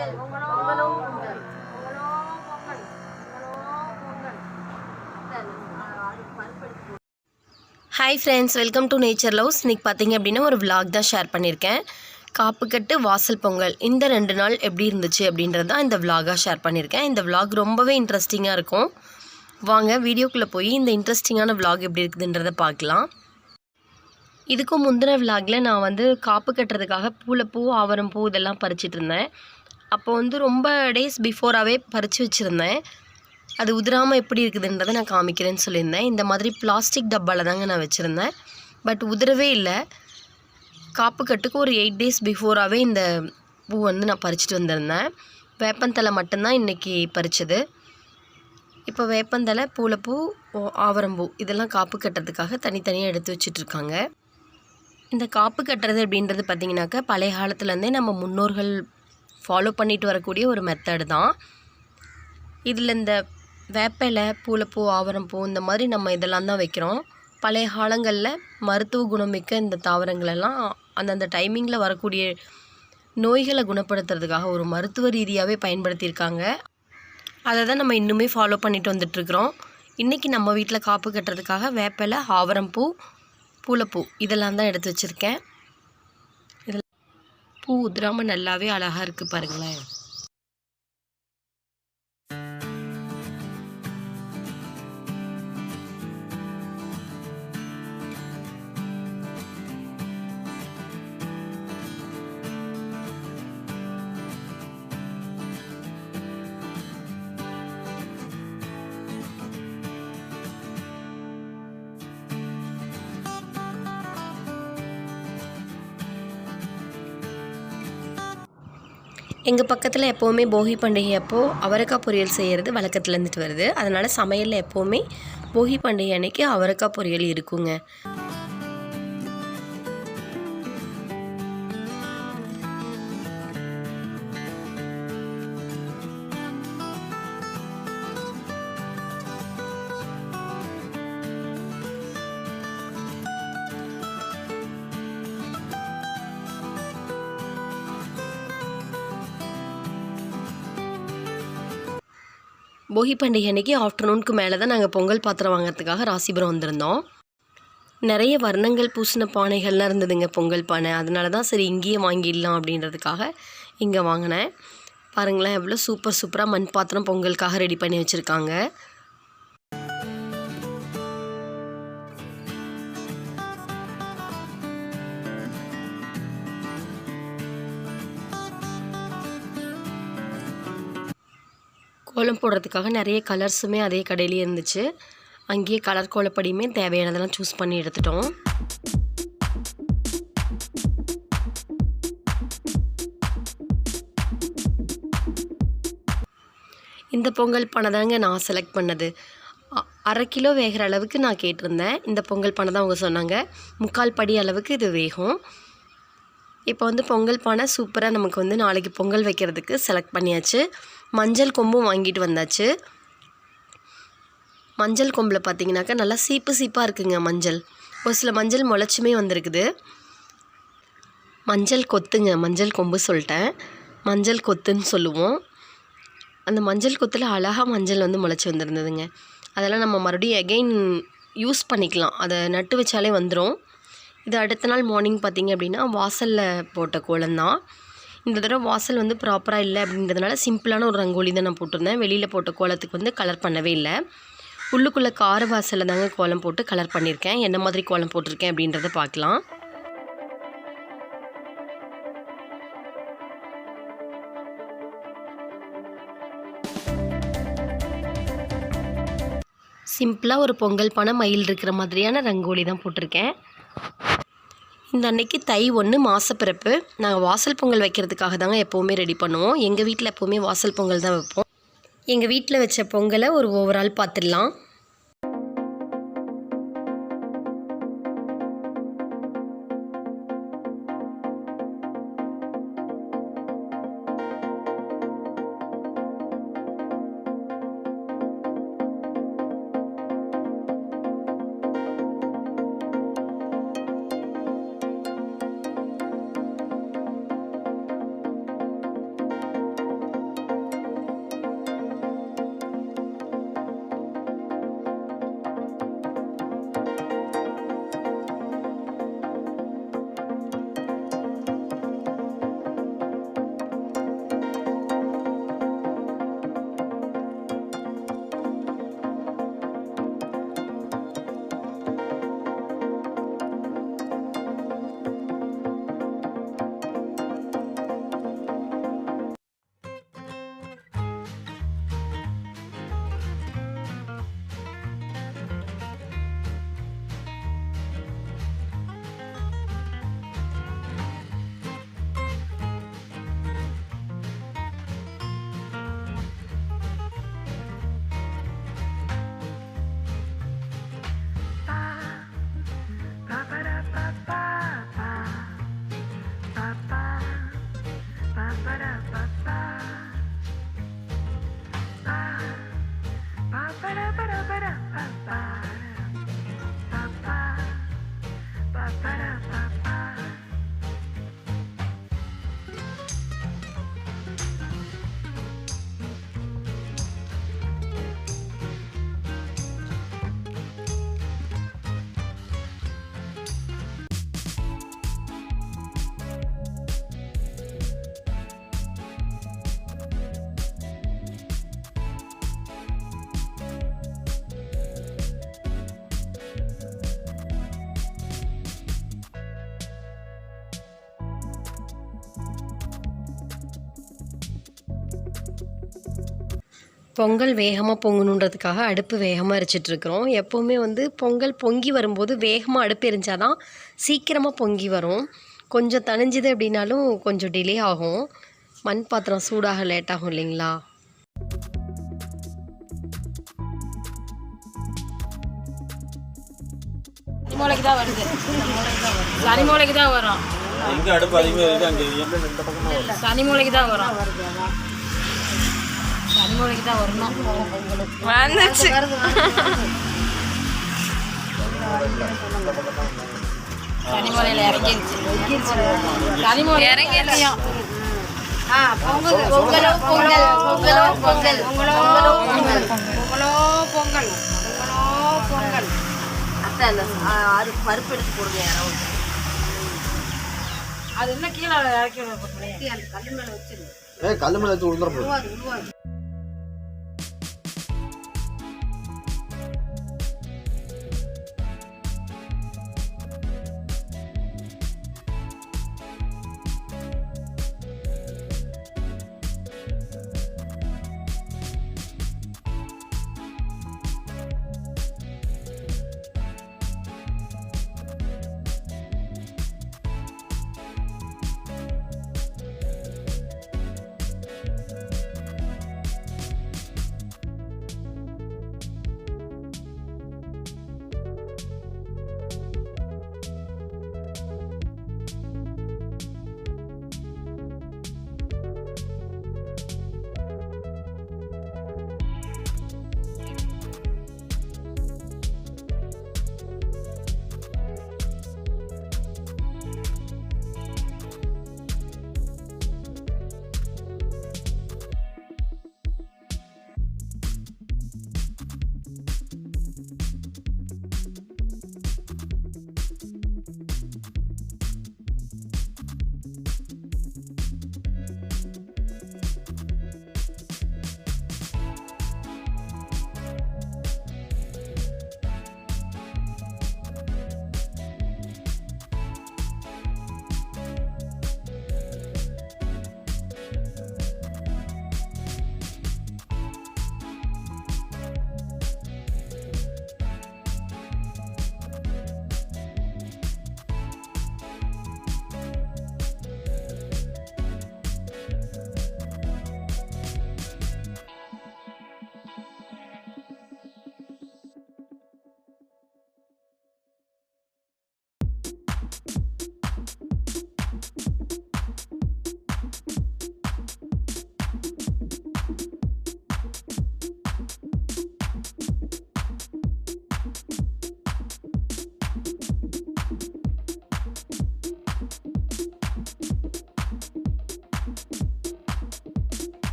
Hi friends, welcome to Nature Loves. இன்னைக்கு பார்த்தீங்க அப்படின்னா ஒரு vlog தான் ஷேர் பண்ணியிருக்கேன். காப்புக்கட்டு வாசல் பொங்கல் இந்த 2 நாள் எப்படி இருந்துச்சு அப்படின்றது தான் இந்த vlog-ஆ ஷேர் பண்ணியிருக்கேன். இந்த vlog ரொம்பவே இன்ட்ரெஸ்டிங்காக இருக்கும். வாங்க வீடியோக்குள்ளே போய் இந்த இன்ட்ரெஸ்டிங்கான vlog எப்படி இருக்குதுன்றதை பார்க்கலாம். இதுக்கும் முந்தின vlog-ல நான் வந்து காப்பு கட்டுறதுக்காக பூ ஆவரம் பூ இதெல்லாம் பறிச்சிட்டு இருந்தேன். அப்போ வந்து ரொம்ப டேஸ் பிஃபோராகவே பறித்து வச்சுருந்தேன். அது உதிராமல் எப்படி இருக்குதுன்றதை நான் காமிக்கிறேன்னு சொல்லியிருந்தேன். இந்த மாதிரி பிளாஸ்டிக் டப்பாவில் தாங்க நான் வச்சுருந்தேன். பட் உதிரவே இல்லை. காப்பு கட்டுக்கு ஒரு 8 டேஸ் பிஃபோராகவே இந்த பூ வந்து நான் பறிச்சிட்டு வந்திருந்தேன். வேப்பந்தலை மட்டும்தான் இன்றைக்கி பறித்தது. இப்போ வேப்பந்தலை, பூ, ஆவரம்பூ இதெல்லாம் காப்பு கட்டுறதுக்காக தனித்தனியாக எடுத்து வச்சிட்ருக்காங்க. இந்த காப்பு கட்டுறது அப்படின்றது பார்த்திங்கனாக்கா பழைய காலத்துலேருந்தே நம்ம முன்னோர்கள் ஃபாலோ பண்ணிட்டு வரக்கூடிய ஒரு மெத்தடு தான். இதில் இந்த வேப்பிலை, பூ, ஆவரம்பூ இந்த மாதிரி நம்ம இதெல்லாம் தான் வைக்கிறோம். பழைய காலங்களில் மருத்துவ குணமிக்க இந்த தாவரங்களெல்லாம் அந்தந்த டைமிங்கில் வரக்கூடிய நோய்களை குணப்படுத்துறதுக்காக ஒரு மருத்துவ ரீதியாகவே பயன்படுத்தியிருக்காங்க. அதை தான் நம்ம இன்னுமே ஃபாலோ பண்ணிட்டு வந்துட்டுருக்குறோம். இன்றைக்கி நம்ம வீட்டில் காப்பு கட்டுறதுக்காக வேப்பிலை, ஆவரம்பூ, பூ இதெல்லாம் தான் எடுத்து வச்சுருக்கேன். இதில் பூ உதிராமல் நல்லாவே அழகாக இருக்குது பாருங்களேன். எங்கள் பக்கத்தில் எப்போவுமே போகி பண்டிகை அப்போது அவரைக்காய் பொரியல் செய்கிறது வழக்கத்தில் இருந்துட்டு வருது. அதனால் சமையலில் எப்போவுமே போகி பண்டிகை அன்னைக்கு அவரைக்காய் பொரியல் இருக்குங்க. போகி பண்டிகை அன்றைக்கி ஆஃப்டர்நூனுக்கு மேலே தான் நாங்கள் பொங்கல் பாத்திரம் வாங்கிறதுக்காக ராசிபுரம் வந்திருந்தோம். நிறைய வர்ணங்கள் பூசின பானைகள்லாம் இருந்ததுங்க பொங்கல் பானை. அதனால தான் சரி இங்கேயே வாங்கிடலாம் அப்படின்றதுக்காக இங்கே வாங்கினேன். பாருங்களேன் எவ்வளோ சூப்பராக மண் பாத்திரம் பொங்கலுக்காக ரெடி பண்ணி வச்சுருக்காங்க. கோலம் போடுறதுக்காக நிறைய கலர்ஸுமே அதே கடையிலேயே இருந்துச்சு. அங்கேயே கலர் கோலப்படியுமே தேவையானதெல்லாம் சூஸ் பண்ணி எடுத்துட்டோம். இந்த பொங்கல் பானை தாங்க நான் செலக்ட் பண்ணது. 1/2 கிலோ வேகிற அளவுக்கு நான் கேட்டிருந்தேன். இந்த பொங்கல் பானை தான் அவங்க சொன்னாங்க. 3/4 படி அளவுக்கு இது வேகும். இப்போ வந்து பொங்கல் பானை சூப்பராக நமக்கு வந்து நாளைக்கு பொங்கல் வைக்கிறதுக்கு செலக்ட் பண்ணியாச்சு. மஞ்சள் கொம்பும் வாங்கிட்டு வந்தாச்சு. மஞ்சள் கொம்பில் பார்த்திங்கனாக்கா நல்லா சீப்பாக இருக்குங்க மஞ்சள். ஒரு சில மஞ்சள் முளைச்சுமே வந்திருக்குது. மஞ்சள் கொத்துங்க, மஞ்சள் கொம்பு சொல்லிட்டேன். மஞ்சள் கொத்துன்னு சொல்லுவோம். அந்த மஞ்சள் கொத்தில் அழகாக மஞ்சள் வந்து முளைச்சி வந்துருந்ததுங்க. அதெல்லாம் நம்ம மறுபடியும் எகெயின் யூஸ் பண்ணிக்கலாம். அதை நட்டு வச்சாலே வந்துடும். இது அடுத்த நாள் மார்னிங் பார்த்திங்க அப்படின்னா வாசலில் போட்ட கோலம்தான். இந்த தடவை வாசல் வந்து ப்ராப்பராக இல்லை அப்படின்றதுனால சிம்பிளான ஒரு ரங்கோலி தான் நான் போட்டிருந்தேன். வெளியில் போட்ட கோலத்துக்கு வந்து கலர் பண்ணவே இல்லை. உள்ளுக்குள்ளே கார வாசலில் தாங்க கோலம் போட்டு கலர் பண்ணியிருக்கேன். என்ன மாதிரி கோலம் போட்டிருக்கேன் அப்படின்றத பார்க்கலாம். சிம்பிளாக ஒரு பொங்கல் பானை மயில் இருக்கிற மாதிரியான ரங்கோலி தான் போட்டிருக்கேன். இந்த அன்னைக்கு தை 1 மாசப்பிறப்பு. நாங்கள் வாசல் பொங்கல் வைக்கிறதுக்காக தாங்க எப்போவுமே ரெடி பண்ணுவோம். எங்கள் வீட்டில் எப்போவுமே வாசல் பொங்கல் தான் வைப்போம். எங்கள் வீட்டில் வச்ச பொங்கலை ஒரு ஓவரால் பார்த்துடலாம். பொங்கல் வேகமாக பொங்கணுன்றதுக்காக அடுப்பு வேகமாக எரிச்சிட்ருக்குறோம். எப்போவுமே வந்து பொங்கல் பொங்கி வரும்போது வேகமாக அடுப்பு எரிஞ்சால் தான் சீக்கிரமாக பொங்கி வரும். கொஞ்சம் தணிஞ்சுது அப்படின்னாலும் கொஞ்சம் டிலே ஆகும். மண் பாத்திரம் சூடாக லேட் ஆகும் இல்லைங்களா? சனிமூலைக்கு தான் வருது. சனிமூலைக்கு தான் வரும். எங்கே அடுப்பு அதிகமாக இருக்குது அங்கே இந்த பக்கம் சனிமூலைக்கு தான் வரும். சனிமூலைக்கு தான் வரணும். வந்துச்சு. சனிமூலையில் இறங்கிருச்சு. சனிமூலை இறங்கிருச்சியும். பொங்கல் பொங்கலோ பொங்கல் பொங்கலோ பொங்கல் பொங்கலோ பொங்கல் பொங்கலோ பொங்கல் பொங்கலோ பொங்கல். அத்தை அந்த அது பருப்பு எடுத்து போடுங்க யாராவது. அது என்ன கீழே இறக்கி அந்த கல் மேலே வச்சிருங்க. கல் மேலே வச்சு உளுந்துற போகுது.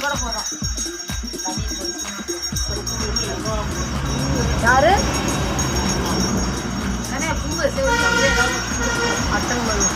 கூட போகிறோம். யாரு தானே பூவை அட்டன் பண்ணும்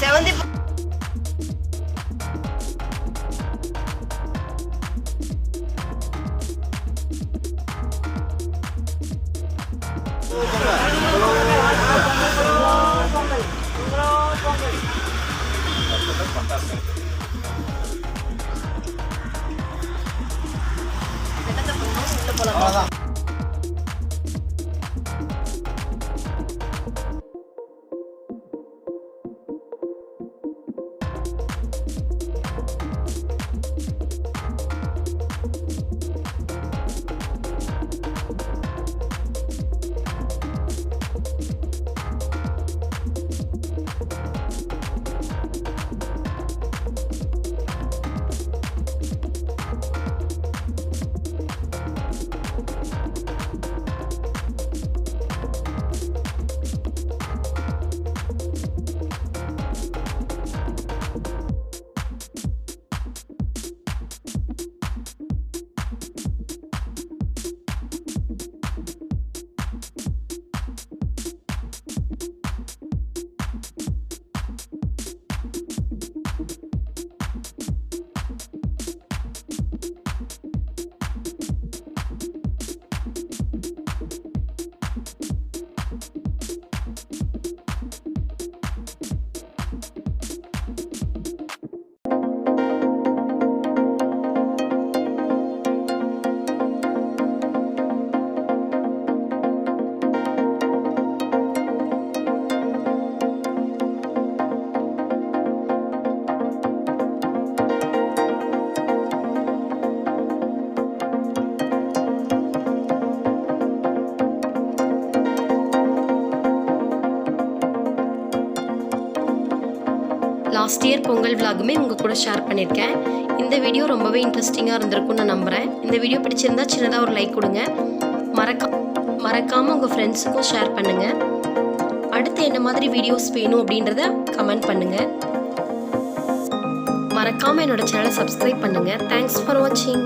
செவந்தி அவ்வளோதான். லாஸ்ட் இயர் பொங்கல் விலாகுமே உங்கள் கூட ஷேர் பண்ணியிருக்கேன். இந்த வீடியோ ரொம்பவே இன்ட்ரெஸ்டிங்காக இருந்திருக்கும்னு நான் நம்புகிறேன். இந்த வீடியோ பிடிச்சிருந்தா சின்னதாக ஒரு லைக் கொடுங்க. மறக்காமல் உங்கள் ஃப்ரெண்ட்ஸுக்கும் ஷேர் பண்ணுங்கள். அடுத்து என்ன மாதிரி வீடியோஸ் வேணும் அப்படின்றத கமெண்ட் பண்ணுங்கள். மறக்காமல் என்னோட சேனலை சப்ஸ்கிரைப் பண்ணுங்கள். தேங்க்ஸ் ஃபார் வாட்சிங்.